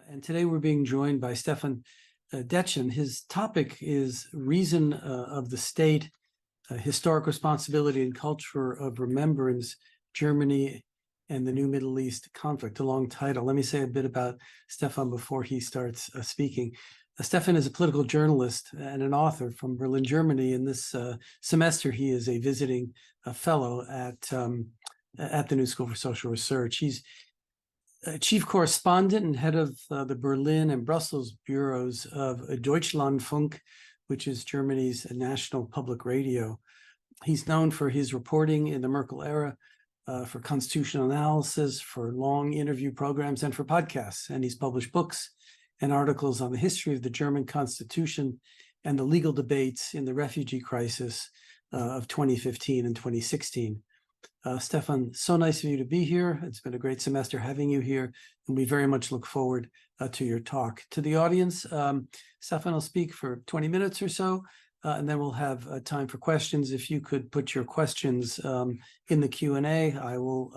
And today we're being joined by Stephan Detjen. His topic is Reason of the State, Historic Responsibility and Culture of Remembrance, Germany and the New Middle East Conflict, a long title. Let me say a bit about Stephan before he starts speaking. Stephan is a political journalist and an author from Berlin, Germany. In this semester, he is a visiting fellow at the New School for Social Research. He's chief correspondent and head of the Berlin and Brussels bureaus of Deutschlandfunk, which is Germany's national public radio. He's known for his reporting in the Merkel era, for constitutional analysis, for long interview programs, and for podcasts. And he's published books and articles on the history of the German Constitution and the legal debates in the refugee crisis of 2015 and 2016. Stephan, so nice of you to be here. It's been a great semester having you here, and we very much look forward to your talk. To the audience, Stephan will speak for 20 minutes or so, and then we'll have time for questions. If you could put your questions in the Q&A, I will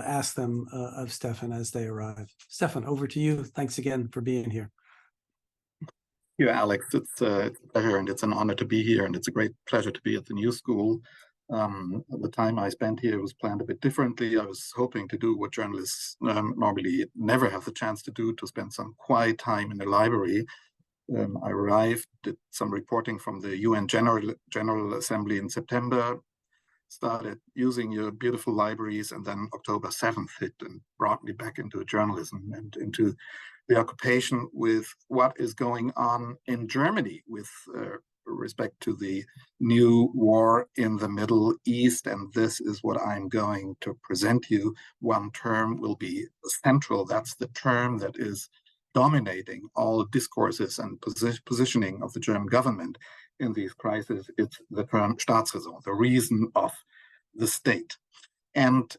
ask them of Stephan as they arrive. Stephan, over to you. Thanks again for being here. Yeah, Alex, it's a pleasure and it's an honor to be here, and it's a great pleasure to be at the New School. The time I spent here was planned a bit differently. I was hoping to do what journalists normally never have the chance to do, to spend some quiet time in the library. I arrived, did some reporting from the UN General Assembly in September, started using your beautiful libraries, and then October 7th hit and brought me back into journalism and into the occupation with what is going on in Germany with respect to the new war in the Middle East. And this is what I'm going to present you. One term will be central. That's the term that is dominating all discourses and positioning of the German government in these crises. It's the term Staatsräson, the reason of the state. And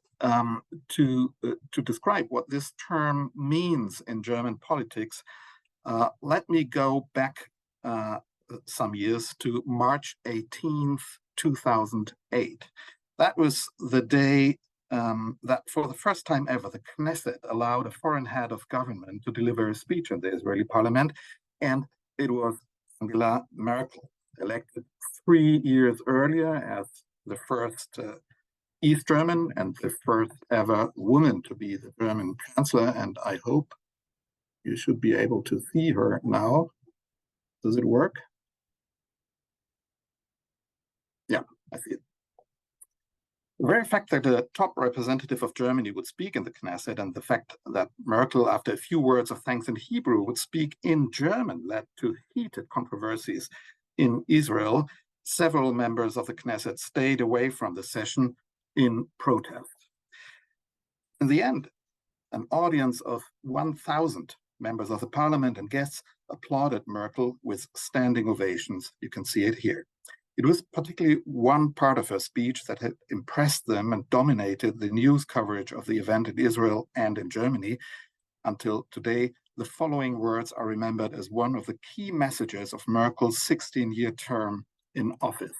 to describe what this term means in German politics, let me go back some years to March 18th, 2008. That was the day that for the first time ever, the Knesset allowed a foreign head of government to deliver a speech in the Israeli parliament. And it was Angela Merkel, elected 3 years earlier as the first East German and the first ever woman to be the German chancellor. And I hope you should be able to see her now. Does it work? Yeah, I see it. The very fact that the top representative of Germany would speak in the Knesset, and the fact that Merkel, after a few words of thanks in Hebrew, would speak in German, led to heated controversies in Israel. Several members of the Knesset stayed away from the session in protest. In the end, an audience of 1,000 members of the parliament and guests applauded Merkel with standing ovations. You can see it here. It was particularly one part of her speech that had impressed them and dominated the news coverage of the event in Israel and in Germany. Until today, the following words are remembered as one of the key messages of Merkel's 16-year term in office.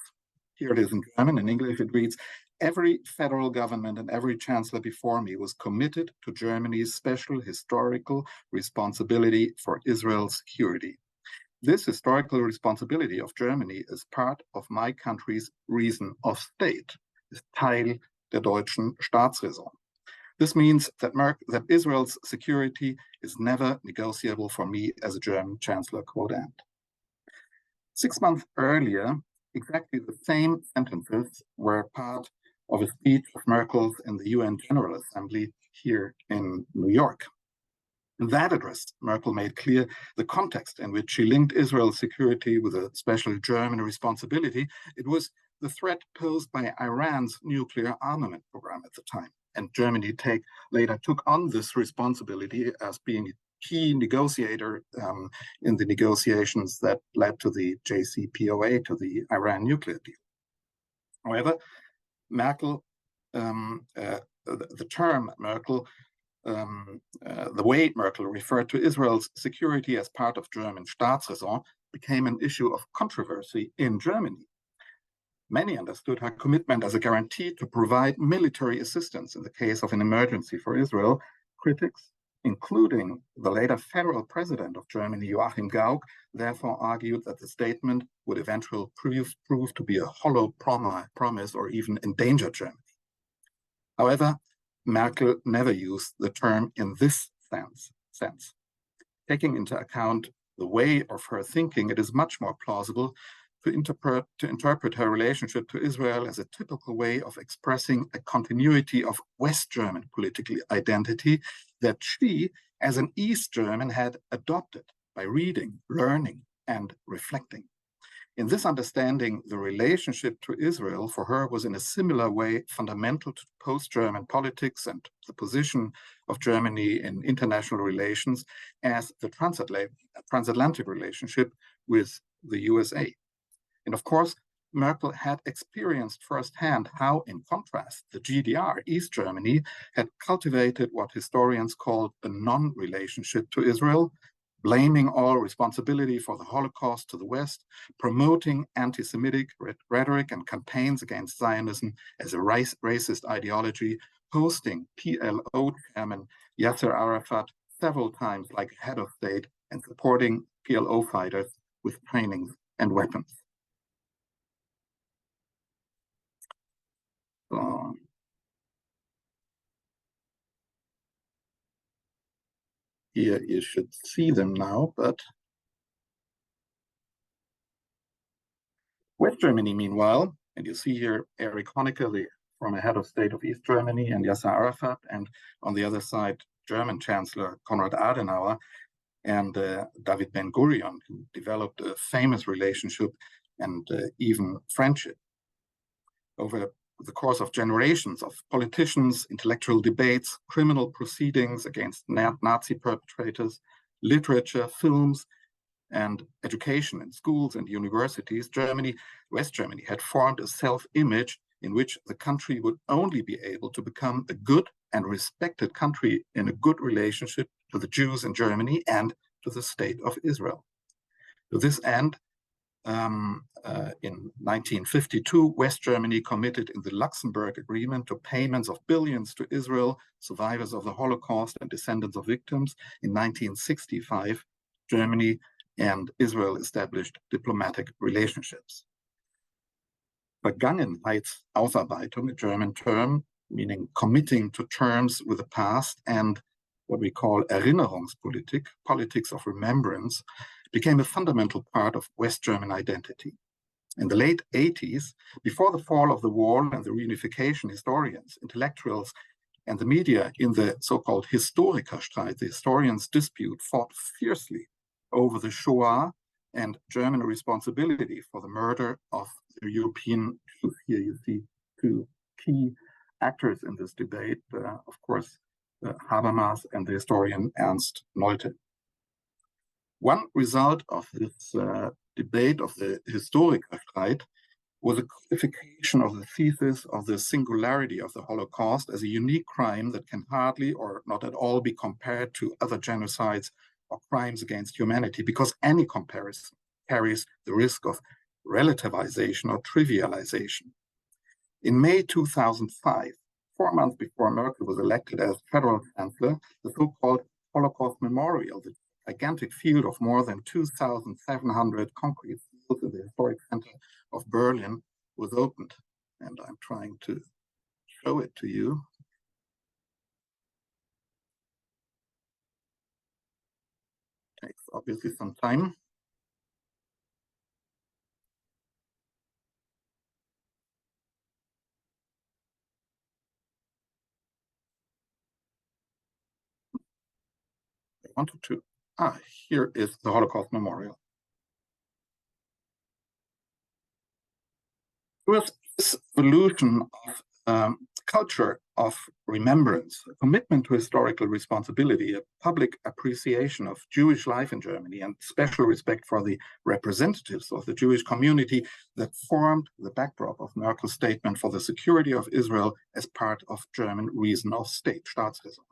Here it is in German. In English, it reads, "Every federal government and every chancellor before me was committed to Germany's special historical responsibility for Israel's security. This historical responsibility of Germany is part of my country's reason of state, is Teil der deutschen Staatsräson. This means that Israel's security is never negotiable for me as a German chancellor," quote end. 6 months earlier, exactly the same sentences were part of a speech of Merkel's in the UN General Assembly here in New York. In that address, Merkel made clear the context in which she linked Israel's security with a special German responsibility. It was the threat posed by Iran's nuclear armament program at the time. And Germany later took on this responsibility as being a key negotiator in the negotiations that led to the JCPOA, to the Iran nuclear deal. However, Merkel, the term Merkel, the way Merkel referred to Israel's security as part of German Staatsräson became an issue of controversy in Germany. Many understood her commitment as a guarantee to provide military assistance in the case of an emergency for Israel. Critics including the later federal president of Germany, Joachim Gauck, therefore argued that the statement would eventually prove to be a hollow promise or even endanger Germany. However, Merkel never used the term in this sense. Taking into account the way of her thinking, it is much more plausible to interpret her relationship to Israel as a typical way of expressing a continuity of West German political identity that she, as an East German, had adopted by reading, learning, and reflecting. In this understanding, the relationship to Israel for her was in a similar way fundamental to post-German politics and the position of Germany in international relations as the transatlantic relationship with the USA. And of course, Merkel had experienced firsthand how, in contrast, the GDR, East Germany, had cultivated what historians called a non-relationship to Israel, blaming all responsibility for the Holocaust to the West, promoting anti-Semitic rhetoric and campaigns against Zionism as a racist ideology, hosting PLO chairman Yasser Arafat several times like head of state, and supporting PLO fighters with training and weapons. Here you should see them now, but West Germany, meanwhile, and you see here Erich Honecker, the former head of state of East Germany, and Yasser Arafat, and on the other side, German Chancellor Konrad Adenauer and David Ben-Gurion, who developed a famous relationship and even friendship over the course of generations of politicians, intellectual debates, criminal proceedings against Nazi perpetrators, literature, films, and education in schools and universities. West Germany had formed a self-image in which the country would only be able to become a good and respected country in a good relationship to the Jews in Germany and to the state of Israel. To this end, in 1952, West Germany committed in the Luxembourg Agreement to payments of billions to Israel, survivors of the Holocaust and descendants of victims. In 1965, Germany and Israel established diplomatic relationships. Vergangenheitsaufarbeitung, a German term meaning committing to terms with the past, and what we call Erinnerungspolitik, politics of remembrance, became a fundamental part of West German identity. In the late 80s, before the fall of the wall and the reunification, historians, intellectuals, and the media in the so-called Historikerstreit, the historians' dispute, fought fiercely over the Shoah and German responsibility for the murder of the European Jews. Here you see two key actors in this debate, of course, Habermas and the historian Ernst Nolte. One result of this debate of the Historikerstreit was a codification of the thesis of the singularity of the Holocaust as a unique crime that can hardly or not at all be compared to other genocides or crimes against humanity, because any comparison carries the risk of relativization or trivialization. In May 2005, 4 months before Merkel was elected as federal chancellor, the so-called Holocaust Memorial, the gigantic field of more than 2,700 concrete fields in the historic center of Berlin, was opened. And I'm trying to show it to you. Takes obviously some time. I wanted to, here is the Holocaust Memorial. With this evolution of culture of remembrance, a commitment to historical responsibility, a public appreciation of Jewish life in Germany, and special respect for the representatives of the Jewish community that formed the backdrop of Merkel's statement for the security of Israel as part of German reason of state, Staatsräson.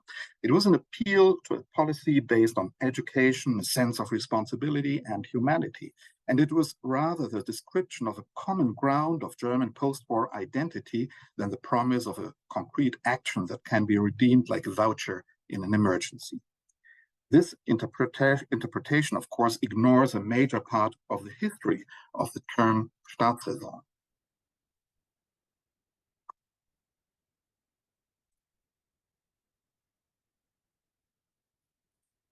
It was an appeal to a policy based on education, a sense of responsibility and humanity. And it was rather the description of a common ground of German post-war identity than the promise of a concrete action that can be redeemed like a voucher in an emergency. This interpretation, of course, ignores a major part of the history of the term Staatsräson.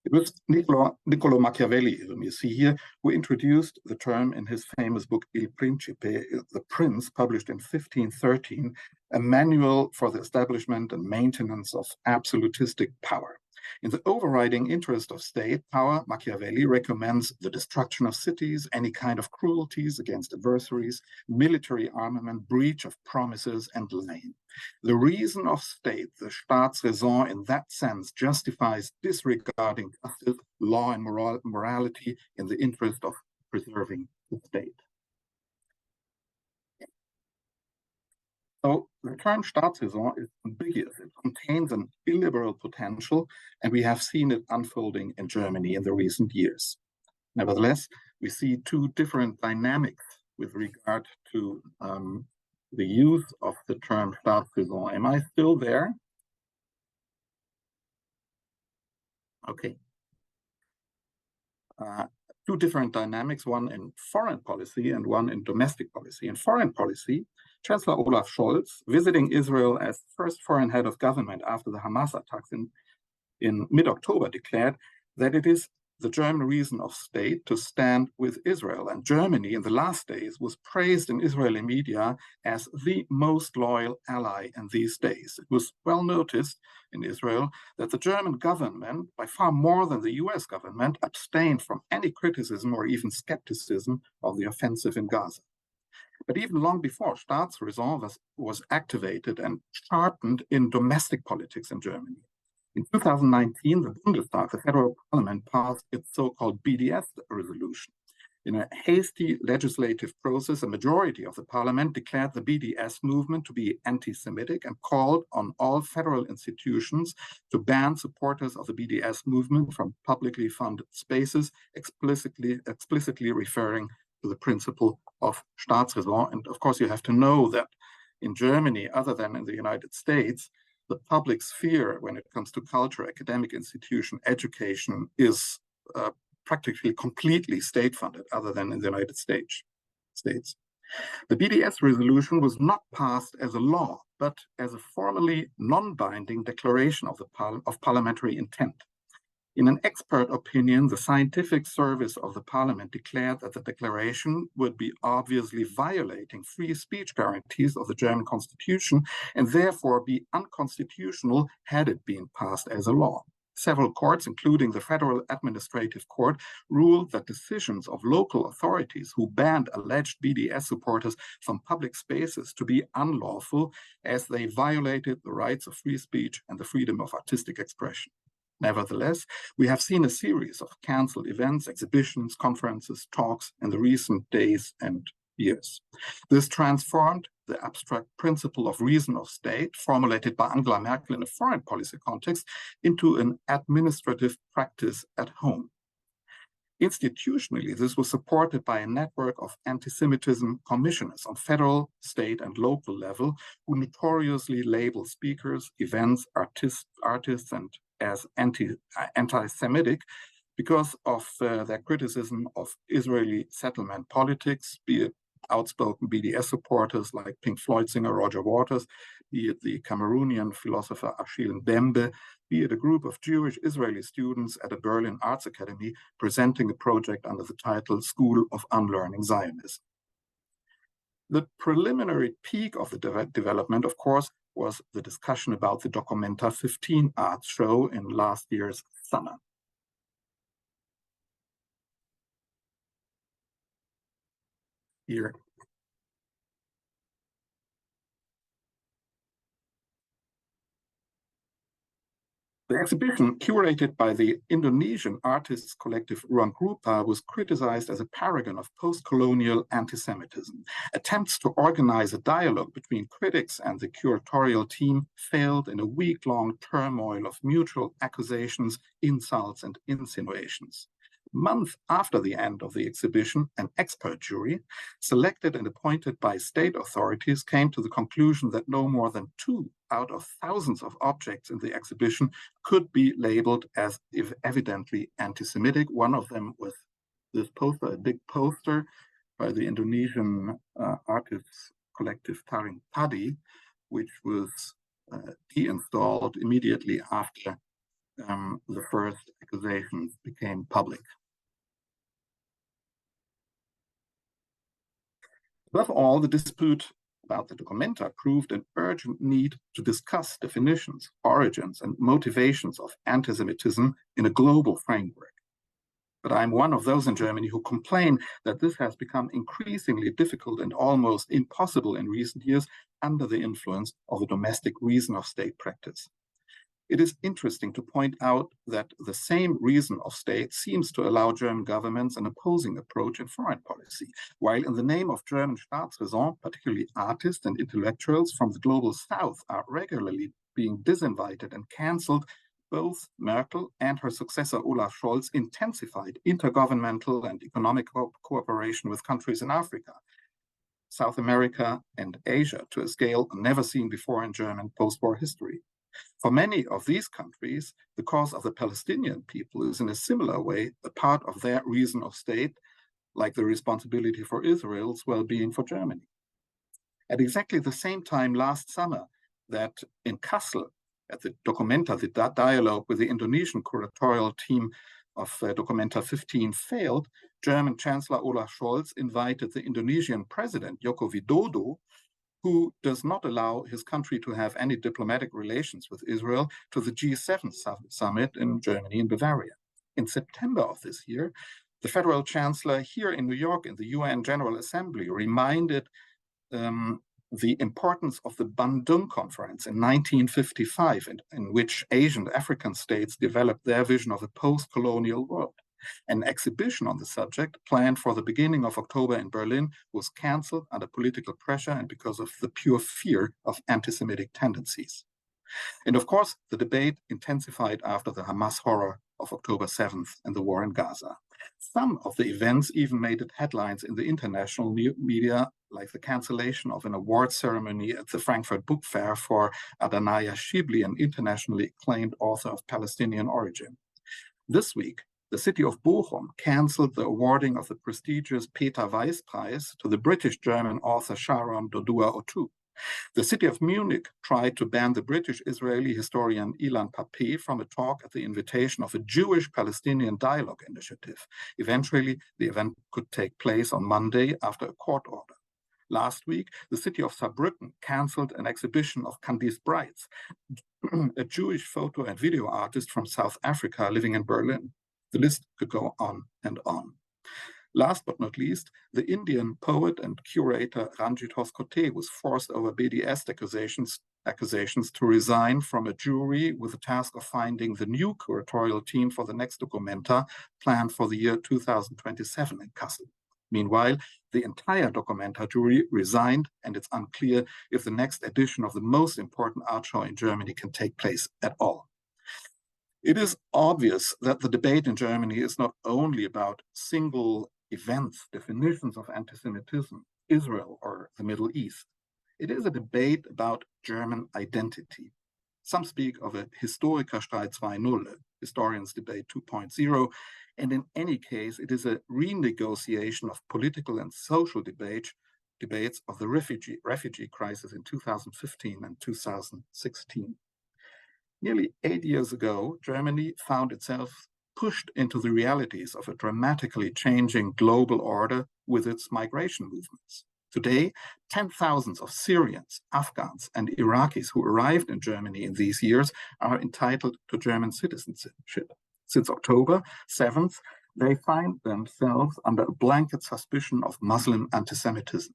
It was Niccolo Machiavelli, whom you see here, who introduced the term in his famous book Il Principe, The Prince, published in 1513, a manual for the establishment and maintenance of absolutistic power. In the overriding interest of state power, Machiavelli recommends the destruction of cities, any kind of cruelties against adversaries, military armament, breach of promises, and lying. The reason of state, the Staatsräson, in that sense, justifies disregarding justice, law, and morality in the interest of preserving the state. So the term Staatsräson is ambiguous. It contains an illiberal potential, and we have seen it unfolding in Germany in the recent years. Nevertheless, we see two different dynamics with regard to the use of the term Staatsräson. Am I still there? Okay. Two different dynamics, one in foreign policy and one in domestic policy. In foreign policy, Chancellor Olaf Scholz, visiting Israel as first foreign head of government after the Hamas attacks in mid-October, declared that it is the German reason of state to stand with Israel. And Germany in the last days was praised in Israeli media as the most loyal ally in these days. It was well noticed in Israel that the German government, by far more than the US government, abstained from any criticism or even skepticism of the offensive in Gaza. But even long before, Staatsräson was activated and sharpened in domestic politics in Germany. In 2019, the Bundestag, the federal parliament, passed its so-called BDS resolution. In a hasty legislative process, a majority of the parliament declared the BDS movement to be anti-Semitic and called on all federal institutions to ban supporters of the BDS movement from publicly funded spaces, explicitly referring to the principle of Staatsräson. And of course, you have to know that in Germany, other than in the United States, the public sphere, when it comes to culture, academic institution, education, is practically completely state-funded, other than in the United States. The BDS resolution was not passed as a law, but as a formally non-binding declaration of parliamentary intent. In an expert opinion, the scientific service of the parliament declared that the declaration would be obviously violating free speech guarantees of the German constitution and therefore be unconstitutional had it been passed as a law. Several courts, including the Federal Administrative Court, ruled that decisions of local authorities who banned alleged BDS supporters from public spaces to be unlawful as they violated the rights of free speech and the freedom of artistic expression. Nevertheless, we have seen a series of cancelled events, exhibitions, conferences, talks in the recent days and years. This transformed the abstract principle of reason of state, formulated by Angela Merkel in a foreign policy context, into an administrative practice at home. Institutionally, this was supported by a network of anti-Semitism commissioners on federal, state, and local level who notoriously label speakers, events, artists, and as anti-Semitic because of their criticism of Israeli settlement politics, be it outspoken BDS supporters like Pink Floyd singer Roger Waters, be it the Cameroonian philosopher Achille Mbembe, be it a group of Jewish Israeli students at a Berlin Arts Academy presenting a project under the title School of Unlearning Zionism. The preliminary peak of the development, of course, was the discussion about the Documenta 15 art show in last year's summer. Here. The exhibition, curated by the Indonesian artists collective Ruang Rupa, was criticized as a paragon of post-colonial anti-Semitism. Attempts to organize a dialogue between critics and the curatorial team failed in a week-long turmoil of mutual accusations, insults, and insinuations. Months after the end of the exhibition, an expert jury, selected and appointed by state authorities, came to the conclusion that no more than 2 out of thousands of objects in the exhibition could be labeled as if evidently anti-Semitic. One of them was this poster, a big poster by the Indonesian artists collective Taring Padi, which was deinstalled immediately after the first accusations became public. Above all, the dispute about the documenta proved an urgent need to discuss definitions, origins, and motivations of anti-Semitism in a global framework. But I'm one of those in Germany who complain that this has become increasingly difficult and almost impossible in recent years under the influence of the domestic reason of state practice. It is interesting to point out that the same reason of state seems to allow German governments an opposing approach in foreign policy, while in the name of German Staatsräson, particularly artists and intellectuals from the global south are regularly being disinvited and cancelled. Both Merkel and her successor Olaf Scholz intensified intergovernmental and economic cooperation with countries in Africa, South America, and Asia to a scale never seen before in German post-war history. For many of these countries, the cause of the Palestinian people is in a similar way a part of their reason of state, like the responsibility for Israel's well-being for Germany. At exactly the same time last summer that in Kassel, at the Documenta, the dialogue with the Indonesian curatorial team of Documenta 15 failed, German Chancellor Olaf Scholz invited the Indonesian President Joko Widodo, who does not allow his country to have any diplomatic relations with Israel, to the G7 summit in Germany and Bavaria. In September of this year, the federal chancellor here in New York in the UN General Assembly reminded the importance of the Bandung Conference in 1955, in which Asian and African states developed their vision of a post-colonial world. An exhibition on the subject, planned for the beginning of October in Berlin, was cancelled under political pressure and because of the pure fear of anti-Semitic tendencies. And of course, the debate intensified after the Hamas horror of October 7th and the war in Gaza. Some of the events even made it headlines in the international media, like the cancellation of an award ceremony at the Frankfurt Book Fair for Adnaya Shibli, an internationally acclaimed author of Palestinian origin. This week, the city of Bochum cancelled the awarding of the prestigious Peter Weiss Prize to the British-German author Sharon Dodua Otu. The city of Munich tried to ban the British-Israeli historian Ilan Pappé from a talk at the invitation of a Jewish-Palestinian dialogue initiative. Eventually, the event could take place on Monday after a court order. Last week, the city of Saarbrücken cancelled an exhibition of Candice Brights, a Jewish photo and video artist from South Africa living in Berlin. The list could go on and on. Last but not least, the Indian poet and curator Ranjit Hoskote was forced over BDS accusations to resign from a jury with the task of finding the new curatorial team for the next Documenta planned for the year 2027 in Kassel. Meanwhile, the entire Documenta jury resigned, and it's unclear if the next edition of the most important art show in Germany can take place at all. It is obvious that the debate in Germany is not only about single events, definitions of anti-Semitism, Israel, or the Middle East. It is a debate about German identity. Some speak of a Historikerstreit 2.0, historians debate 2.0, and in any case, it is a renegotiation of political and social debates of the refugee crisis in 2015 and 2016. Nearly 8 years ago, Germany found itself pushed into the realities of a dramatically changing global order with its migration movements. Today, 10,000s of Syrians, Afghans, and Iraqis who arrived in Germany in these years are entitled to German citizenship. Since October 7th, they find themselves under a blanket suspicion of Muslim antisemitism.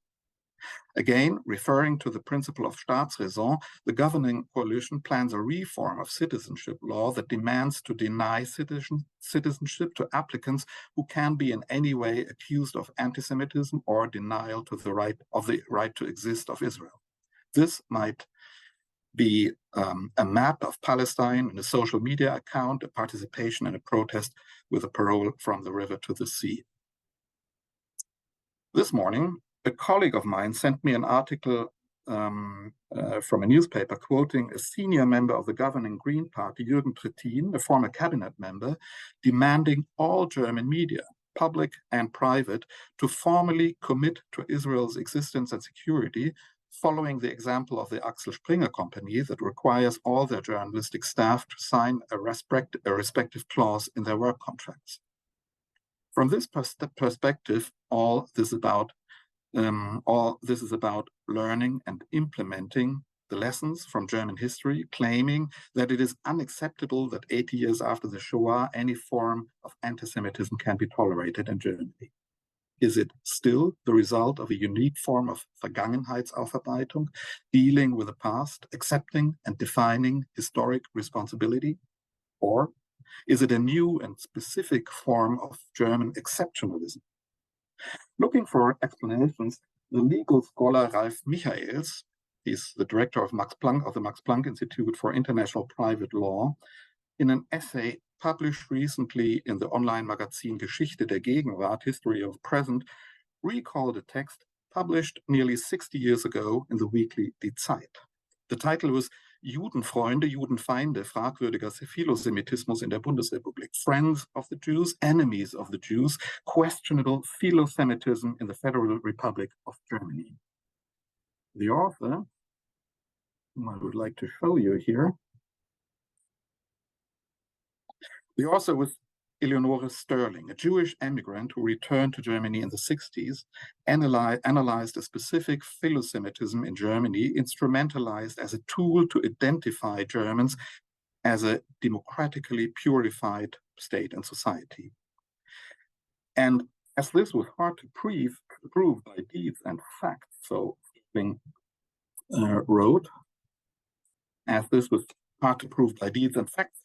Again, referring to the principle of Staatsräson, the governing coalition plans a reform of citizenship law that demands to deny citizenship to applicants who can be in any way accused of antisemitism or denial to the right to exist of Israel. This might be a map of Palestine in a social media account, a participation in a protest with a parole from the river to the sea. This morning, a colleague of mine sent me an article from a newspaper quoting a senior member of the governing Green Party, Jürgen Trittin, a former cabinet member, demanding all German media, public and private, to formally commit to Israel's existence and security, following the example of the Axel Springer company that requires all their journalistic staff to sign a respective clause in their work contracts. From this perspective, all this is about learning and implementing the lessons from German history, claiming that it is unacceptable that 80 years after the Shoah, any form of anti-Semitism can be tolerated in Germany. Is it still the result of a unique form of Vergangenheitsaufarbeitung, dealing with the past, accepting and defining historic responsibility? Or is it a new and specific form of German exceptionalism? Looking for explanations, the legal scholar Ralf Michaels, he's the director of the Max Planck Institute for International Private Law, in an essay published recently in the online magazine Geschichte der Gegenwart, History of Present, recalled a text published nearly 60 years ago in the weekly Die Zeit. The title was Judenfreunde, Judenfeinde, fragwürdiger Philosemitismus in der Bundesrepublik. Friends of the Jews, enemies of the Jews, questionable philosemitism in the Federal Republic of Germany. The author, whom I would like to show you here, the author was Eleonore Sterling, a Jewish immigrant who returned to Germany in the 60s, analyzed a specific philosemitism in Germany, instrumentalized as a tool to identify Germans as a democratically purified state and society. And as this was hard to prove by deeds and facts, so Sterling wrote, as this was hard to prove by deeds and facts,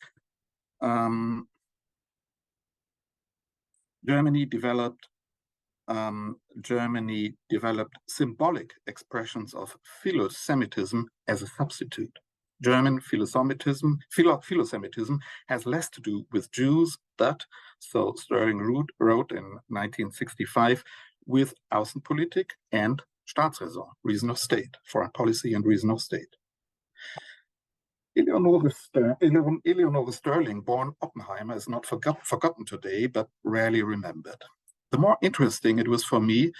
Germany developed symbolic expressions of philosemitism as a substitute. German philosemitism has less to do with Jews, but, so Sterling wrote in 1965, with Außenpolitik and Staatsräson, reason of state, foreign policy and reason of state. Eleonore Sterling, born Oppenheimer, is not forgotten today, but rarely remembered. The more interesting it was for me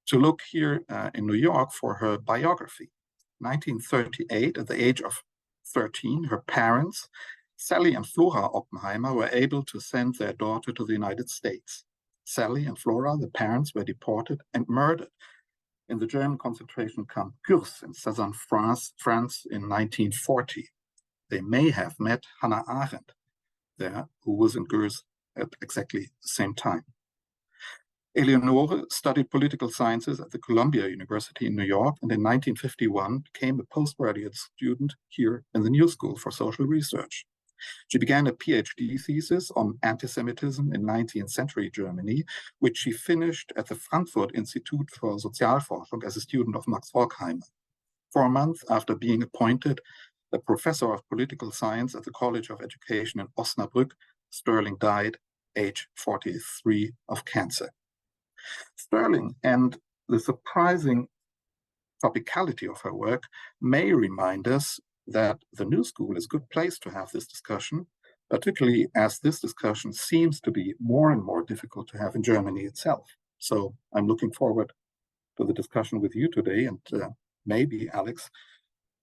to look here in New York for her biography. 1938, at the age of 13, her parents, Sally and Flora Oppenheimer, were able to send their daughter to the United States. Sally and Flora, the parents, were deported and murdered in the German concentration camp Gurs in southern France in 1940. They may have met Hannah Arendt there, who was in Gurs at exactly the same time. Eleonore studied political sciences at the Columbia University in New York, and in 1951 became a postgraduate student here in the New School for Social Research. She began a PhD thesis on anti-Semitism in 19th century Germany, which she finished at the Frankfurt Institute for Sozialforschung as a student of Max Horkheimer. 4 months after being appointed a professor of political science at the College of Education in Osnabrück, Sterling died, age 43, of cancer. Sterling and the surprising topicality of her work may remind us that the New School is a good place to have this discussion, particularly as this discussion seems to be more and more difficult to have in Germany itself. So I'm looking forward to the discussion with you today, and maybe, Alex,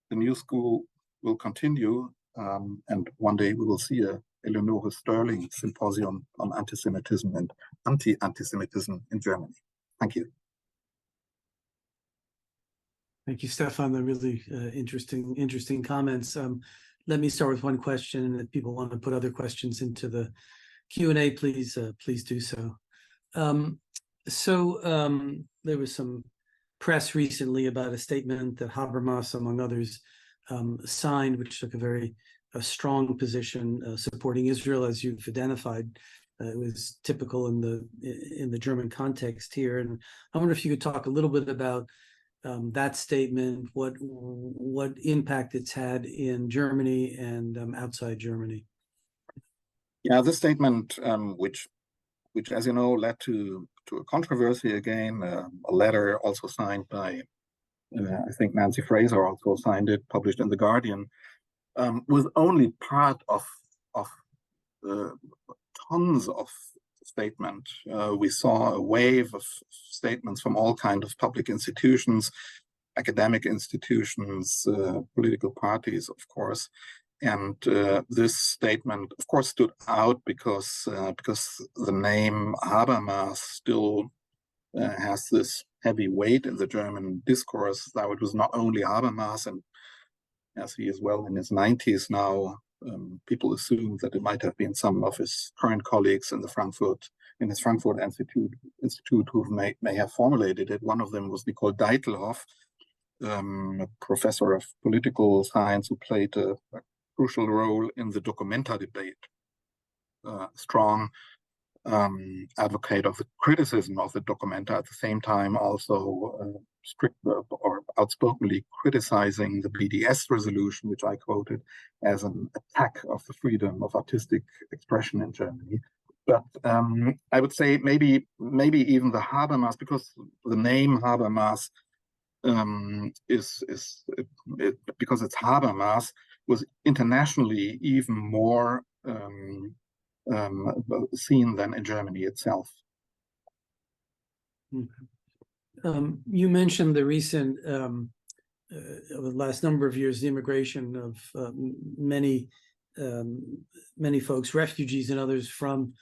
the New School will continue, and one day we will see a Eleonore Sterling symposium on anti-Semitism and anti-anti-Semitism in Germany. Thank you. Thank you, Stephan. They're really interesting comments. Let me start with one question, and if people want to put other questions into the Q&A, please do so. There was some press recently about a statement that Habermas, among others, signed, which took a very strong position supporting Israel, as you've identified. It was typical in the German context here, and I wonder if you could talk a little bit about that statement, what impact it's had in Germany and outside Germany. Yeah, this statement, which as you know, led to a controversy again, a letter also signed by I think Nancy Fraser also signed it, published in The Guardian, was only part of tons of statement. We saw a wave of statements from all kinds of public institutions, academic institutions, political parties, of course. And this statement, of course, stood out because the name Habermas still has this heavy weight in the German discourse. Now, it was not only Habermas, and as he is well in his 90s now, people assume that it might have been some of his current colleagues in his Frankfurt Institute who may have formulated it. One of them was Nicole Deitelhoff, a professor of political science who played a crucial role in the Documenta debate. Strong advocate of the criticism of the Documenta, at the same time also strict or outspokenly criticizing the BDS resolution, which I quoted as an attack of the freedom of artistic expression in Germany. But I would say maybe even the Habermas, because the name Habermas because it's Habermas, was internationally even more seen than in Germany itself. You mentioned the recent, over the last number of years, the immigration of many folks, refugees and others from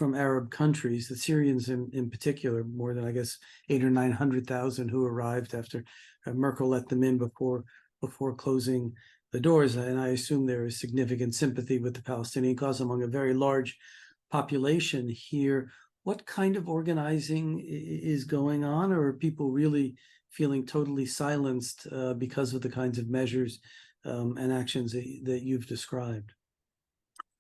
Arab countries, the Syrians in particular, more than, I guess, 800,000 or 900,000 who arrived after Merkel let them in before closing the doors. And I assume there is significant sympathy with the Palestinian cause among a very large population here. What kind of organizing is going on, or are people really feeling totally silenced because of the kinds of measures and actions that you've described?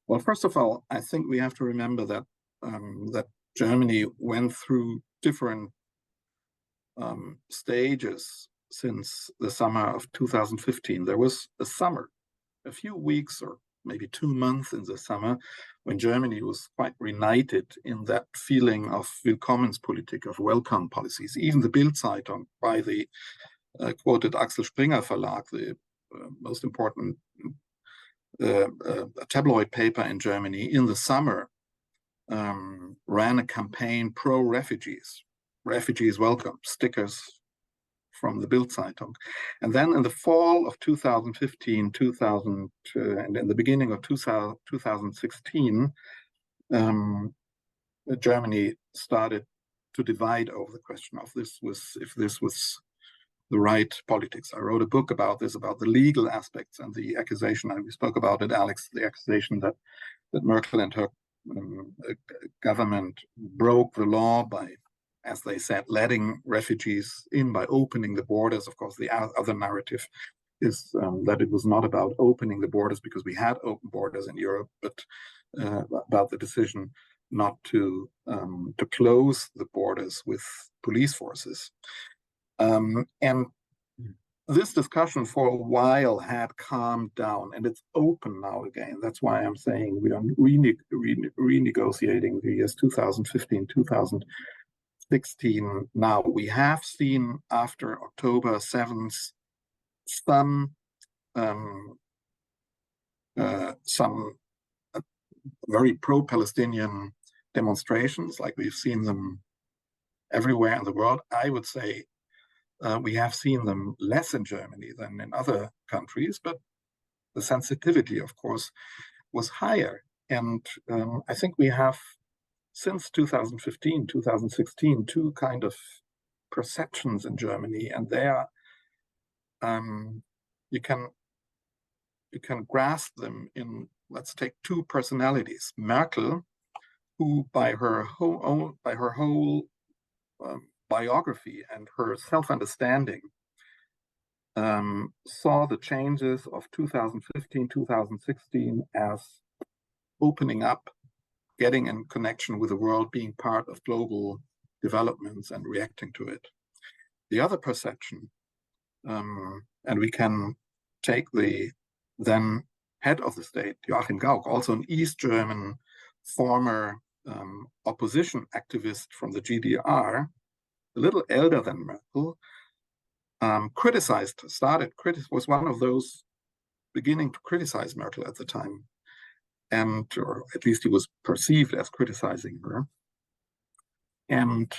Well, first of all, I think we have to remember that that Germany went through different stages since the summer of 2015. There was a summer, a few weeks or maybe 2 months in the summer, when Germany was quite reunited in that feeling of Willkommenspolitik, of welcome policies. Even the Bild-Zeitung, by the quoted Axel Springer Verlag, the most important tabloid paper in Germany, in the summer ran a campaign pro-refugees. Refugees welcome, stickers from the Bild-Zeitung. And then in the fall of 2015, and in the beginning of 2016, Germany started to divide over the question of if this was the right politics. I wrote a book about this, about the legal aspects and the accusation, and we spoke about it, Alex, the accusation that Merkel and her government broke the law by, as they said, letting refugees in by opening the borders. Of course, the other narrative is that it was not about opening the borders because we had open borders in Europe, but about the decision not to close the borders with police forces. And this discussion for a while had calmed down, and it's open now again. That's why I'm saying we are renegotiating the years 2015, 2016. Now, we have seen after October 7th some very pro-Palestinian demonstrations, like we've seen them everywhere in the world. I would say we have seen them less in Germany than in other countries, but the sensitivity, of course, was higher. And I think we have, since 2015, 2016, two kind of perceptions in Germany, and there you can grasp them in, let's take two personalities. Merkel, who by her whole biography and her self-understanding saw the changes of 2015, 2016 as opening up, getting in connection with the world, being part of global developments and reacting to it. The other perception, and we can take the then head of the state, Joachim Gauck, also an East German former opposition activist from the GDR, a little elder than Merkel, was one of those beginning to criticize Merkel at the time, or at least he was perceived as criticizing her. And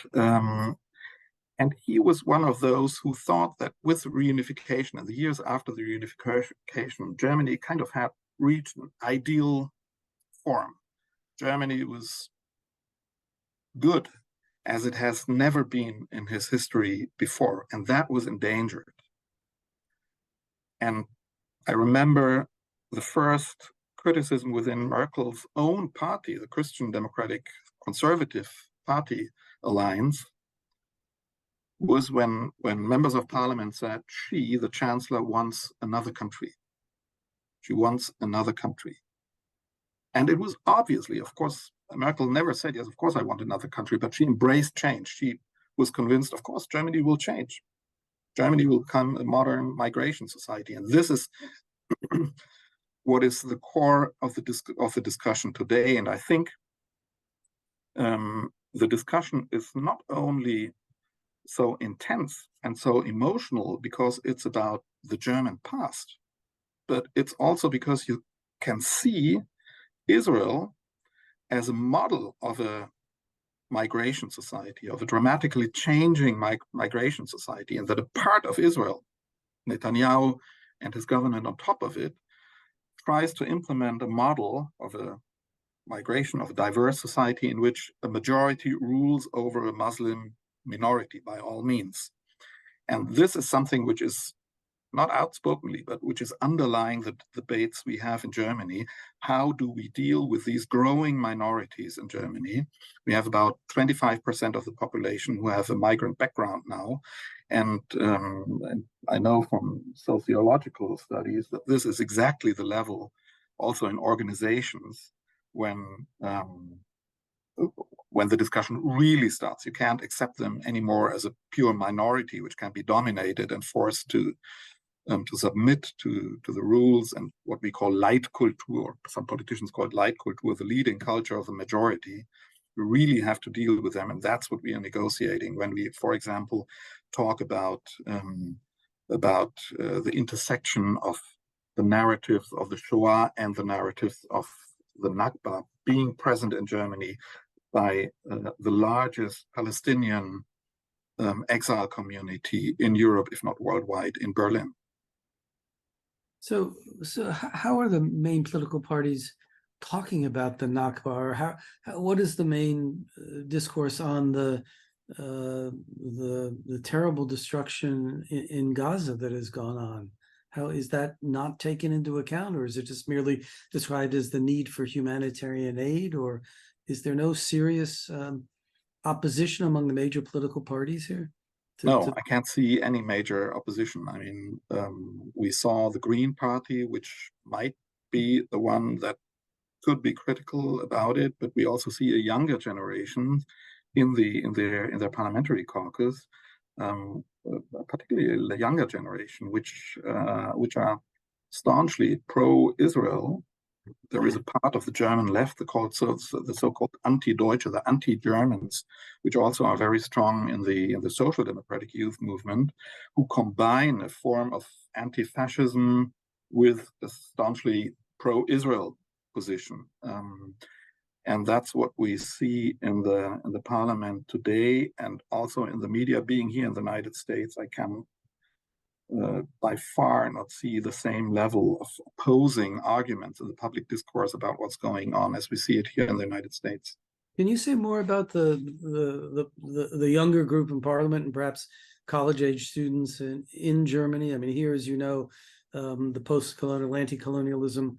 he was one of those who thought that with reunification, and the years after the reunification, Germany kind of had reached an ideal form. Germany was good as it has never been in his history before, and that was endangered. And I remember the first criticism within Merkel's own party, the Christian Democratic Conservative Party Alliance, was when members of parliament said, she, the chancellor, wants another country. She wants another country. And it was obviously, of course, Merkel never said, yes, of course I want another country, but she embraced change. She was convinced, of course, Germany will change. Germany will become a modern migration society. And this is what is the core of the discussion today. And I think the discussion is not only so intense and so emotional because it's about the German past, but it's also because you can see Israel as a model of a migration society, of a dramatically changing migration society, and that a part of Israel, Netanyahu and his government on top of it, tries to implement a model of a migration of a diverse society in which a majority rules over a Muslim minority by all means. And this is something which is not outspokenly, but which is underlying the debates we have in Germany. How do we deal with these growing minorities in Germany? We have about 25% of the population who have a migrant background now. And I know from sociological studies that this is exactly the level also in organizations when the discussion really starts. You can't accept them anymore as a pure minority, which can be dominated and forced to submit to the rules and what we call Leitkultur. Some politicians call it Leitkultur, the leading culture of the majority. We really have to deal with them, and that's what we are negotiating when we, for example, talk about the intersection of the narratives of the Shoah and the narratives of the Nakba being present in Germany by the largest Palestinian exile community in Europe, if not worldwide, in Berlin. So how are the main political parties talking about the Nakba, or what is the main discourse on the terrible destruction in Gaza that has gone on? How is that not taken into account, or is it just merely described as the need for humanitarian aid, or is there no serious opposition among the major political parties here? No, I can't see any major opposition. I mean, we saw the Green Party, which might be the one that could be critical about it, but we also see a younger generation in their parliamentary caucus, particularly the younger generation, which are staunchly pro-Israel. There is a part of the German left, the so-called anti-Deutsche, the anti-Germans, which also are very strong in the social democratic youth movement, who combine a form of anti-fascism with a staunchly pro-Israel position. And that's what we see in the parliament today, and also in the media. Being here in the United States, I can by far not see the same level of opposing arguments in the public discourse about what's going on as we see it here in the United States. Can you say more about the younger group in parliament and perhaps college-age students in Germany? I mean, here, as you know, the post-colonial, anti-colonialism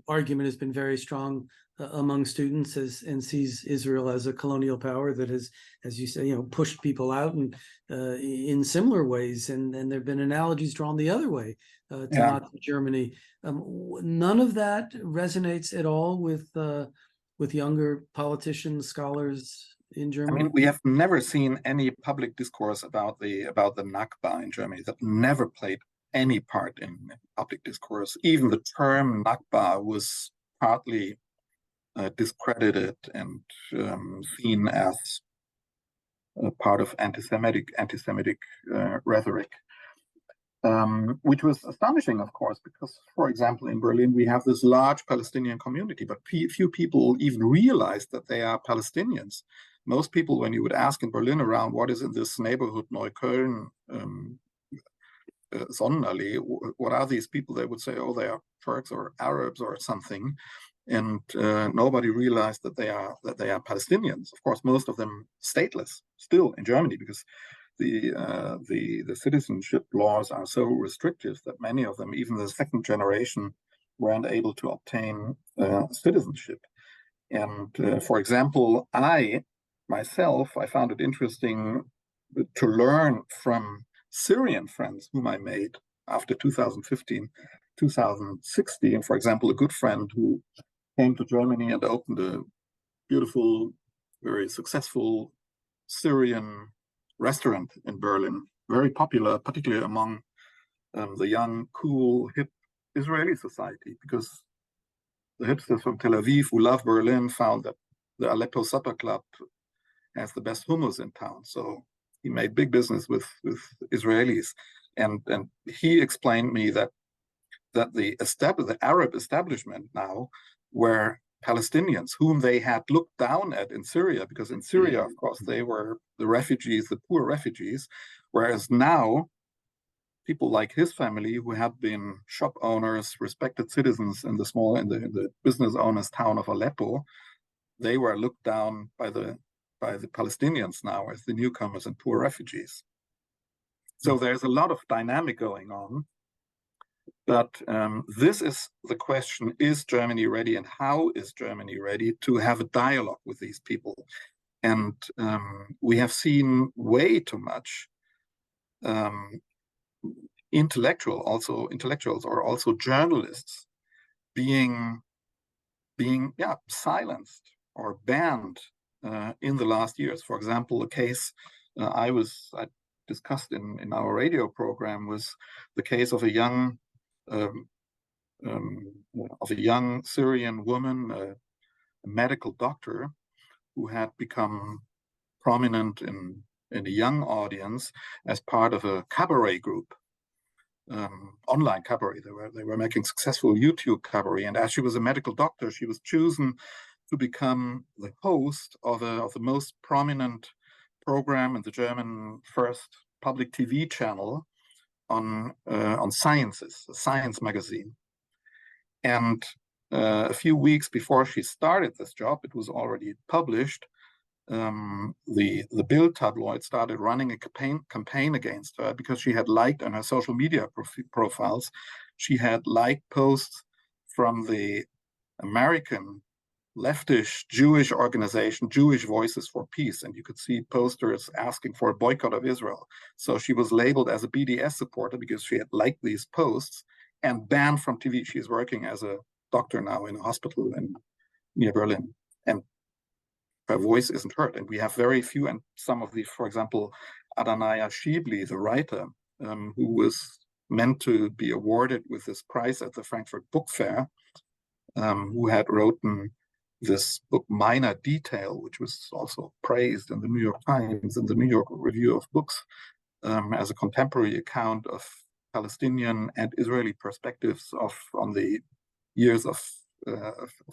argument has been very strong among students and sees Israel as a colonial power that has, as you say, pushed people out and in similar ways. And there have been analogies drawn the other way to Nazi Germany. None of that resonates at all with younger politicians, scholars in Germany. I mean, we have never seen any public discourse about the Nakba in Germany. That never played any part in public discourse. Even the term Nakba was partly discredited and seen as a part of anti-Semitic rhetoric. which was astonishing, of course, because, for example, in Berlin, we have this large Palestinian community, but few people even realize that they are Palestinians. Most people, when you would ask in Berlin around what is in this neighborhood, Neukölln, Sonnenallee, what are these people? They would say, oh, they are Turks or Arabs or something. And nobody realized that they are Palestinians. Of course, most of them stateless still in Germany, because the citizenship laws are so restrictive that many of them, even the second generation, weren't able to obtain citizenship. And for example, I found it interesting to learn from Syrian friends whom I made after 2015, 2016. For example, a good friend who came to Germany and opened a beautiful, very successful Syrian restaurant in Berlin, very popular, particularly among the young, cool, hip Israeli society, because the hipsters from Tel Aviv who love Berlin found that the Aleppo Supper Club has the best hummus in town. So he made big business with Israelis. And he explained me that the Arab establishment now were Palestinians whom they had looked down at in Syria, because in Syria, of course, they were the refugees, the poor refugees, whereas now people like his family, who had been shop owners, respected citizens in the business owners town of Aleppo, they were looked down by the Palestinians now as the newcomers and poor refugees. So there's a lot of dynamic going on. But this is the question: is Germany ready, and how is Germany ready to have a dialogue with these people? And we have seen way too much intellectuals or also journalists being silenced or banned in the last years. For example, a case I discussed in our radio program was the case of a young Syrian woman, a medical doctor, who had become prominent in a young audience as part of a cabaret group, online cabaret. They were making successful YouTube cabaret, and as she was a medical doctor, she was chosen to become the host of the most prominent program in the German first public TV channel on sciences, a science magazine. And a few weeks before she started this job, it was already published, the Bild tabloid started running a campaign against her because she had liked on her social media profiles, she had liked posts from the American leftish Jewish organization, Jewish Voices for Peace, and you could see posters asking for a boycott of Israel. So she was labeled as a BDS supporter because she had liked these posts and banned from TV. She's working as a doctor now in a hospital near Berlin, and her voice isn't heard. And we have very few, and some of the, for example, Adonaya Shibli, the writer, who was meant to be awarded with this prize at the Frankfurt Book Fair, who had written this book, Minor Detail, which was also praised in the New York Times and the New York Review of Books as a contemporary account of Palestinian and Israeli perspectives on the years of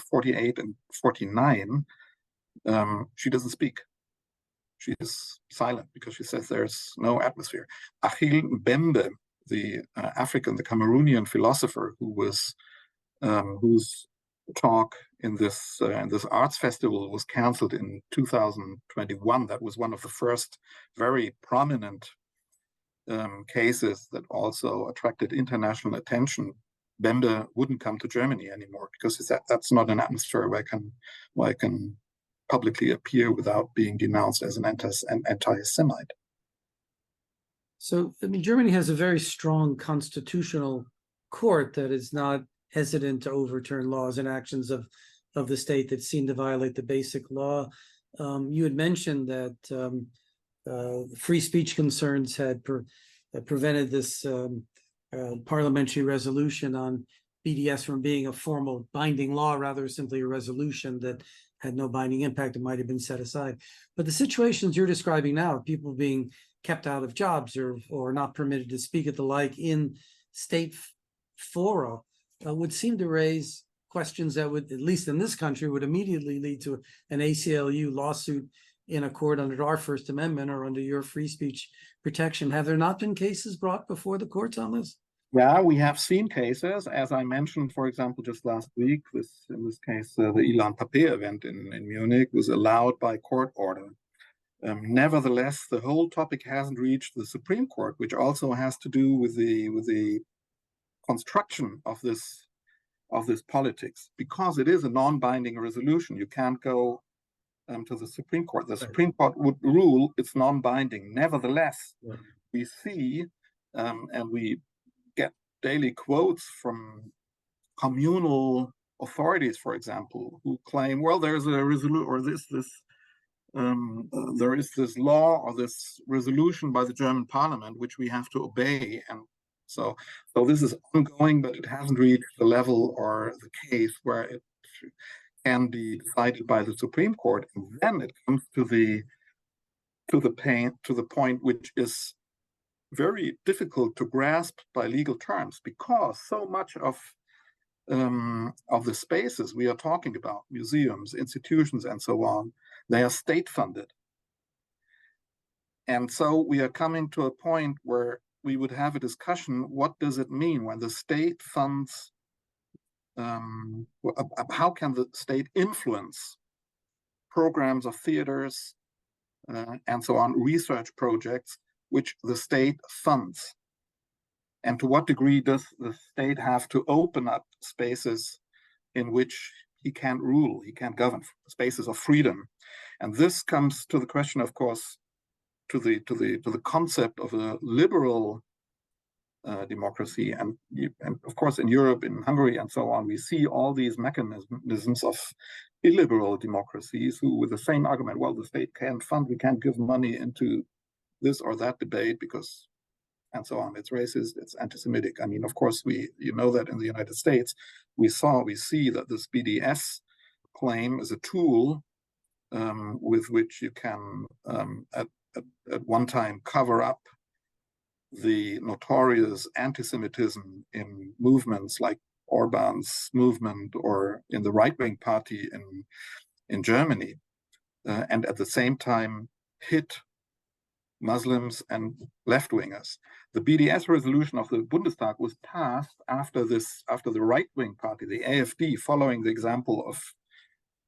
48 and 49. She doesn't speak. She is silent because she says there's no atmosphere. Achille Mbembe, the Cameroonian philosopher whose talk in this arts festival was cancelled in 2021. That was one of the first very prominent cases that also attracted international attention. Bembe wouldn't come to Germany anymore because he said that's not an atmosphere where I can publicly appear without being denounced as an anti-Semite. So, I mean, Germany has a very strong constitutional court that is not hesitant to overturn laws and actions of the state that seem to violate the basic law. You had mentioned that free speech concerns had prevented this parliamentary resolution on BDS from being a formal binding law, rather simply a resolution that had no binding impact. It might have been set aside. But the situations you're describing now, people being kept out of jobs or not permitted to speak at the like in state fora would seem to raise questions that would, at least in this country, would immediately lead to an ACLU lawsuit in a court under our First Amendment or under your free speech protection. Have there not been cases brought before the courts on this? Yeah, we have seen cases, as I mentioned, for example, just last week, in this case, the Ilan Pappé event in Munich was allowed by court order. Nevertheless, the whole topic hasn't reached the Supreme Court, which also has to do with the construction of this politics, because it is a non-binding resolution. You can't go to the Supreme Court. The Supreme Court would rule it's non-binding. Nevertheless, we see and we get daily quotes from communal authorities, for example, who claim, well, there's a resolution, or there is this law or this resolution by the German parliament which we have to obey. And so this is ongoing, but it hasn't reached the level or the case where it can be decided by the Supreme Court. And then it comes to the point which is very difficult to grasp by legal terms, because so much of the spaces we are talking about, museums, institutions, and so on, they are state funded. And so we are coming to a point where we would have a discussion, what does it mean when the state funds, how can the state influence programs of theaters and so on, research projects which the state funds? And to what degree does the state have to open up spaces in which he can't rule, he can't govern, spaces of freedom? And this comes to the question, of course, to the concept of a liberal democracy. And of course, in Europe, in Hungary, and so on, we see all these mechanisms of illiberal democracies who, with the same argument, well, the state can't fund, we can't give money into this or that debate because, and so on, it's racist, it's anti-Semitic. I mean, of course, you know that in the United States, we see that this BDS claim is a tool with which you can, at one time, cover up the notorious anti-Semitism in movements like Orban's movement or in the right-wing party in Germany, and at the same time hit Muslims and left-wingers. The BDS resolution of the Bundestag was passed after the right-wing party, the AfD, following the example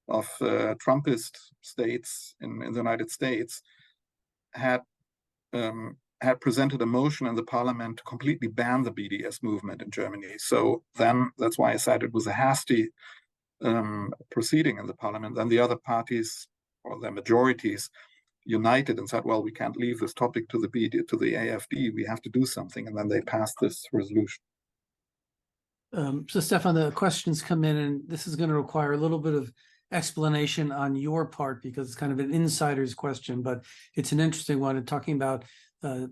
of Trumpist states in the United States, had presented a motion in the parliament to completely ban the BDS movement in Germany. So then that's why I said it was a hasty proceeding in the parliament. Then the other parties, or their majorities, united and said, well, we can't leave this topic to the AfD, we have to do something. And then they passed this resolution. So Stephan, the questions come in, and this is going to require a little bit of explanation on your part because it's kind of an insider's question, but it's an interesting one. And talking about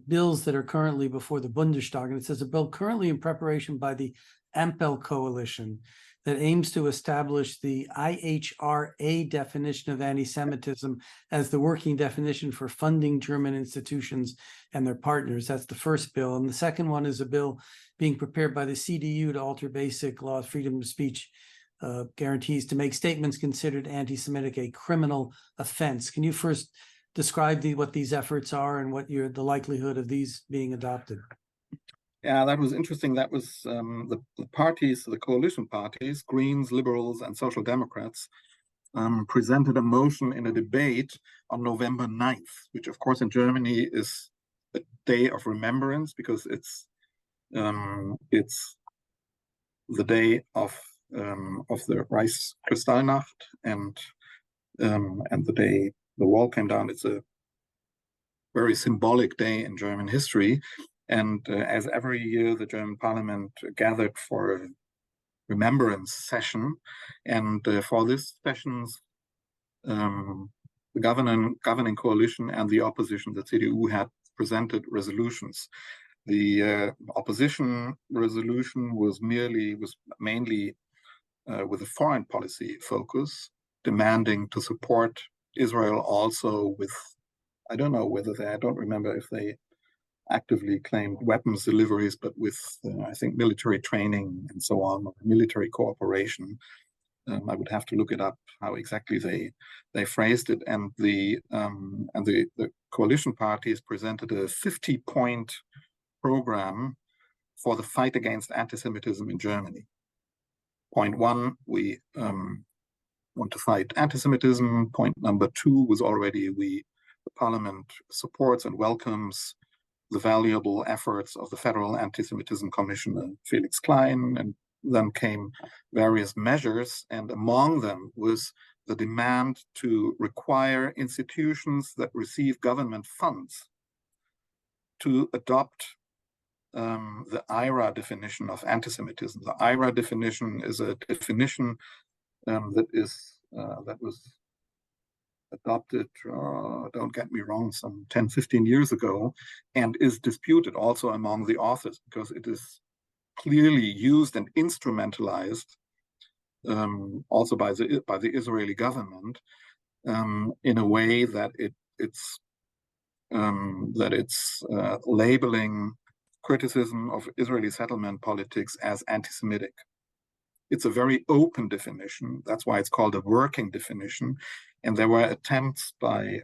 bills that are currently before the Bundestag, and it says a bill currently in preparation by the Ampel coalition that aims to establish the IHRA definition of anti-Semitism as the working definition for funding German institutions and their partners. That's the first bill. And the second one is a bill being prepared by the CDU to alter basic laws, freedom of speech guarantees to make statements considered anti-Semitic a criminal offense. Can you first describe what these efforts are and what the likelihood of these being adopted? Yeah, that was interesting. That was the parties, the coalition parties, Greens, Liberals, and Social Democrats, presented a motion in a debate on November 9th, which of course in Germany is a day of remembrance because it's the day of the Reichskristallnacht and the day the wall came down. It's a very symbolic day in German history. And as every year, the German parliament gathered for a remembrance session. And for this sessions, the governing coalition and the opposition, the CDU, had presented resolutions. The opposition resolution was mainly with a foreign policy focus, demanding to support Israel also with I don't know whether I don't remember if they actively claimed weapons deliveries, but with, I think, military training and so on, or military cooperation. I would have to look it up how exactly they phrased it. And the coalition parties presented a 50-point program for the fight against anti-Semitism in Germany. Point one, we want to fight anti-Semitism. Point number two was already the Parliament supports and welcomes the valuable efforts of the Federal Anti-Semitism Commissioner Felix Klein, and then came various measures, and among them was the demand to require institutions that receive government funds to adopt the IRA definition of anti-Semitism. The IRA definition is a definition that was adopted, don't get me wrong, some 10, 15 years ago, and is disputed also among the authors because it is clearly used and instrumentalized also by the Israeli government in a way that it's labeling criticism of Israeli settlement politics as anti-Semitic. It's a very open definition. That's why it's called a working definition. And there were attempts by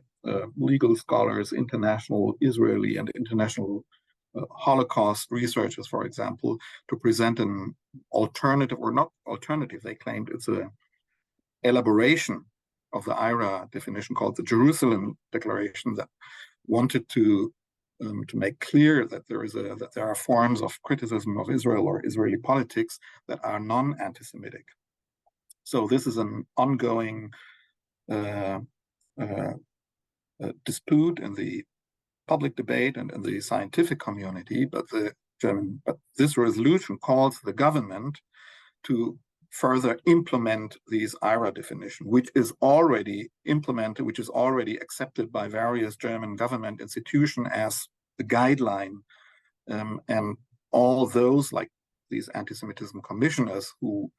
legal scholars, international Israeli and international Holocaust researchers, for example, to present an alternative, or not alternative, they claimed it's an elaboration of the IRA definition called the Jerusalem Declaration that wanted to make clear that there are forms of criticism of Israel or Israeli politics that are non-anti-Semitic. So this is an ongoing dispute in the public debate and in the scientific community, but this resolution calls the government to further implement these IRA definition, which is already implemented, which is already accepted by various German government institutions as the guideline. And all those, like these anti-Semitism commissioners who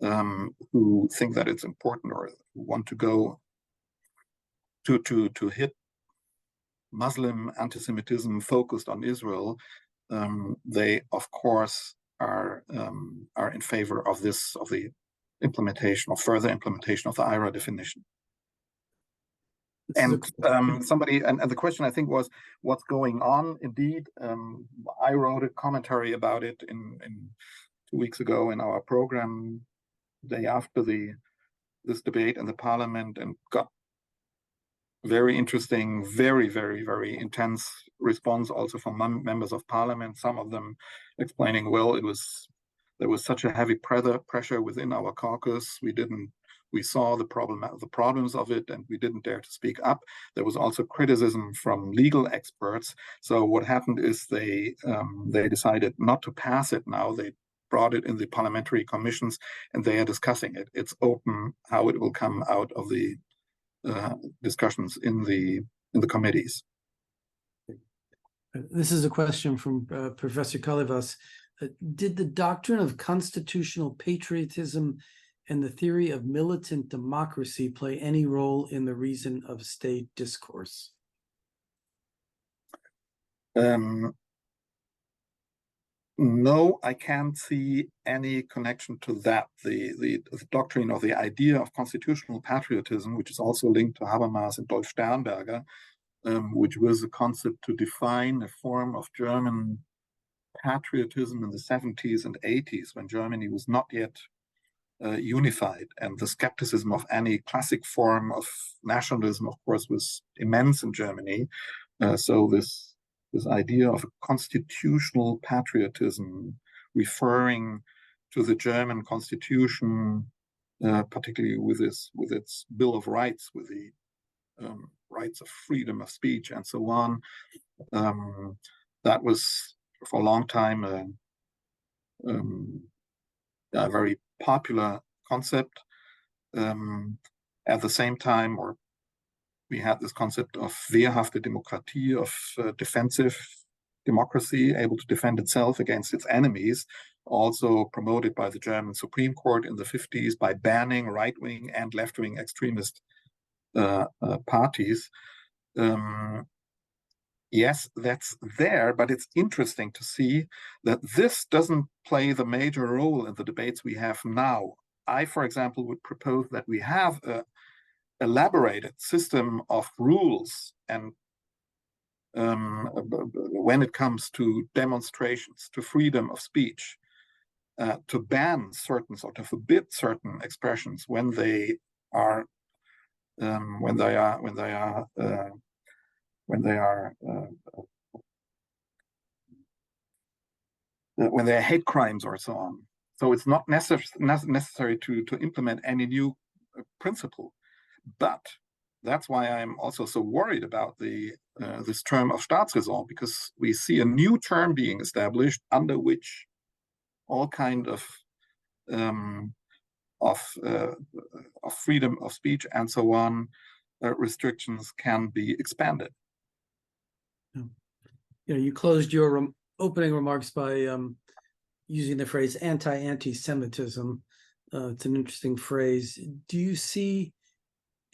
think that it's important or who want to go to hit Muslim anti-Semitism focused on Israel, they of course are in favor of the implementation or further implementation of the IRA definition. And the question I think was, what's going on? Indeed, I wrote a commentary about it in 2 weeks ago in our program, day after this debate in the parliament, and got very interesting, very, very, very intense response also from members of parliament, some of them explaining, well, there was such a heavy pressure within our caucus, we saw the problems of it, and we didn't dare to speak up. There was also criticism from legal experts. So what happened is they decided not to pass it now. They brought it in the parliamentary commissions, and they are discussing it. It's open how it will come out of the discussions in the committees. This is a question from Professor Kalivas. Did the doctrine of constitutional patriotism and the theory of militant democracy play any role in the reason of state discourse? No, I can't see any connection to that. The doctrine or the idea of constitutional patriotism, which is also linked to Habermas and Dolf Sternberger, which was a concept to define a form of German patriotism in the 70s and 80s when Germany was not yet unified, and the skepticism of any classic form of nationalism, of course, was immense in Germany. So this idea of a constitutional patriotism, referring to the German constitution, particularly with its Bill of Rights, with the rights of freedom of speech and so on, that was for a long time a very popular concept. At the same time, we had this concept of wehrhafte Demokratie, of defensive democracy, able to defend itself against its enemies, also promoted by the German Supreme Court in the 50s by banning right-wing and left-wing extremist parties. Yes, that's there, but it's interesting to see that this doesn't play the major role in the debates we have now. I, for example, would propose that we have a elaborated system of rules and when it comes to demonstrations, to freedom of speech, to ban certain or to forbid certain expressions when they are hate crimes or so on. So it's not necessary to implement any new principle, but that's why I'm also so worried about this term of Staatsräson, because we see a new term being established under which all kind of freedom of speech and so on restrictions can be expanded. You closed your opening remarks by using the phrase anti-Semitism. It's an interesting phrase. Do you see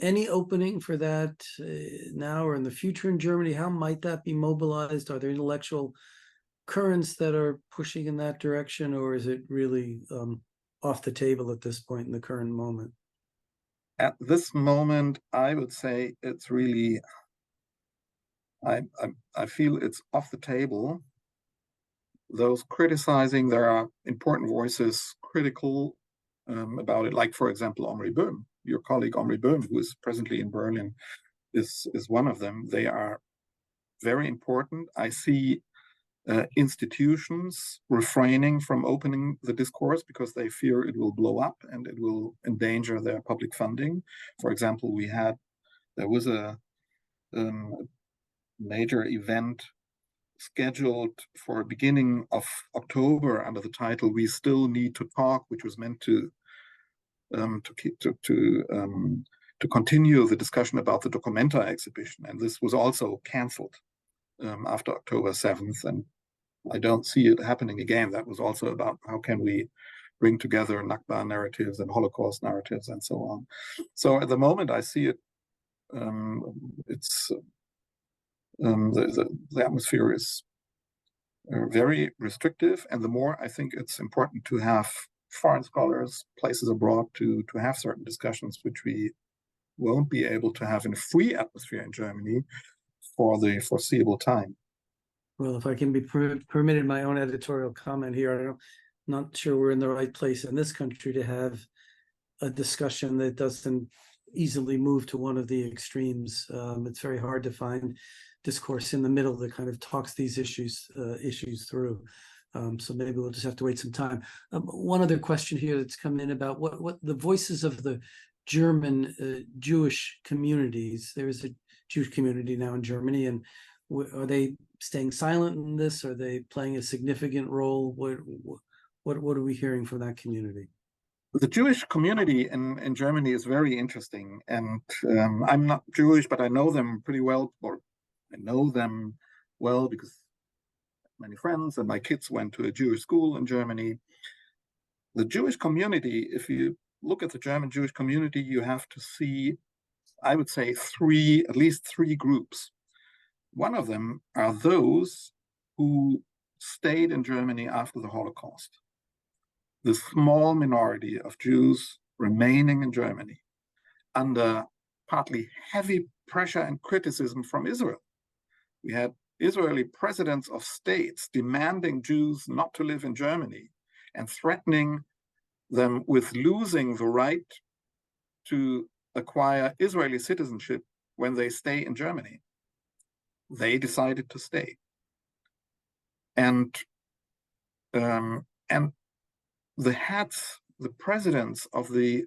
any opening for that now or in the future in Germany? How might that be mobilized? Are there intellectual currents that are pushing in that direction, or is it really off the table at this point in the current moment? At this moment, I would say it's really, I feel it's off the table. Those criticizing, there are important voices critical about it, like, for example, Omri Böhm, your colleague Omri Böhm, who is presently in Berlin, is one of them. They are very important. I see institutions refraining from opening the discourse because they fear it will blow up and it will endanger their public funding. For example, there was a major event scheduled for beginning of October under the title "We Still Need to Talk," which was meant to continue the discussion about the Documenta exhibition, and this was also cancelled after October 7th, and I don't see it happening again. That was also about how can we bring together Nakba narratives and Holocaust narratives and so on. So at the moment, I see it. The atmosphere is very restrictive, and the more I think it's important to have foreign scholars, places abroad to have certain discussions, which we won't be able to have in a free atmosphere in Germany for the foreseeable time. Well, if I can be permitted my own editorial comment here, I'm not sure we're in the right place in this country to have a discussion that doesn't easily move to one of the extremes. It's very hard to find discourse in the middle that kind of talks these issues through. So maybe we'll just have to wait some time. One other question here that's come in about what the voices of the German Jewish communities. There is a Jewish community now in Germany, and are they staying silent in this? Are they playing a significant role? What are we hearing from that community? The Jewish community in Germany is very interesting, and I'm not Jewish, but I know them pretty well, or I know them well because many friends and my kids went to a Jewish school in Germany. The Jewish community, if you look at the German Jewish community, you have to see, I would say, at least three groups. One of them are those who stayed in Germany after the Holocaust. The small minority of Jews remaining in Germany under partly heavy pressure and criticism from Israel. We had Israeli presidents of states demanding Jews not to live in Germany and threatening them with losing the right to acquire Israeli citizenship when they stay in Germany. They decided to stay. And the heads, the presidents of the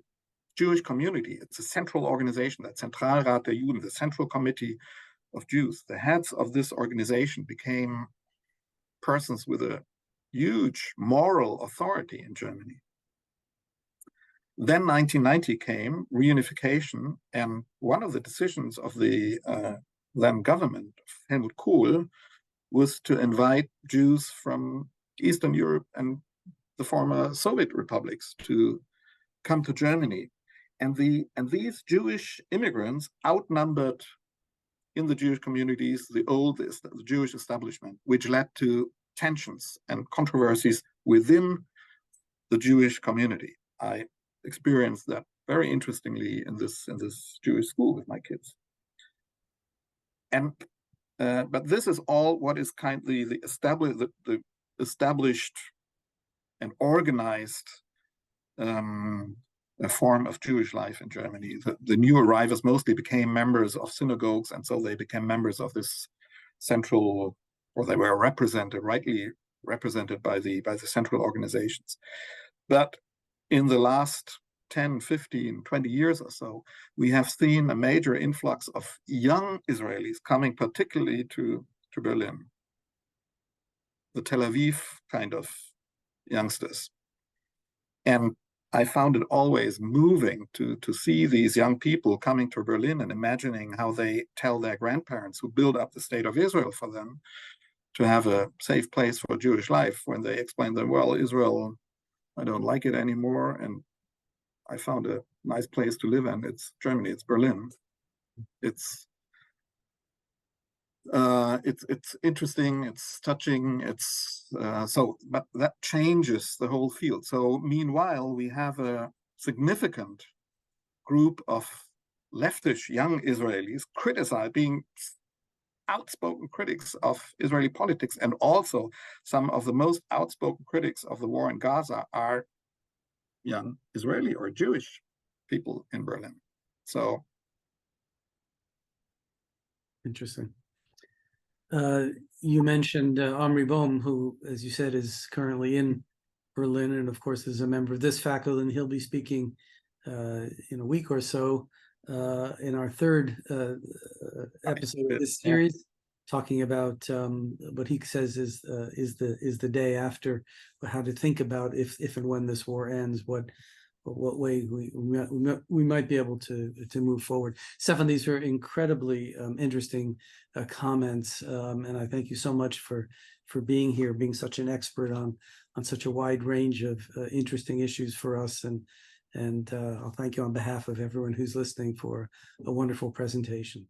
Jewish community, it's a central organization, that Zentralrat der Juden, the Central Committee of Jews, the heads of this organization became persons with a huge moral authority in Germany. Then 1990 came, reunification, and one of the decisions of the then government of Helmut Kohl was to invite Jews from Eastern Europe and the former Soviet republics to come to Germany. And these Jewish immigrants outnumbered in the Jewish communities, the Jewish establishment, which led to tensions and controversies within the Jewish community. I experienced that very interestingly in this Jewish school with my kids. And but this is all what is kindly the established and organized a form of Jewish life in Germany. The new arrivals mostly became members of synagogues, and so they became members of this central, or they were rightly represented by the central organizations. But in the last 10, 15, 20 years or so, we have seen a major influx of young Israelis coming particularly to Berlin, the Tel Aviv kind of youngsters. And I found it always moving to see these young people coming to Berlin and imagining how they tell their grandparents who built up the state of Israel for them to have a safe place for Jewish life, when they explain them, well, Israel, I don't like it anymore, and I found a nice place to live in. It's Germany, it's Berlin. It's interesting, it's touching, but that changes the whole field. So meanwhile, we have a significant group of leftish young Israelis being outspoken critics of Israeli politics, and also some of the most outspoken critics of the war in Gaza are young Israeli or Jewish people in Berlin. So interesting. You mentioned Omri Bohm, who, as you said, is currently in Berlin, and of course is a member of this faculty, and he'll be speaking in a week or so in our third episode of this series, talking about what he says is the day after, how to think about if and when this war ends, what way we might be able to move forward. Stephan, these are incredibly interesting comments, and I thank you so much for being here, being such an expert on such a wide range of interesting issues for us, and I'll thank you on behalf of everyone who's listening for a wonderful presentation.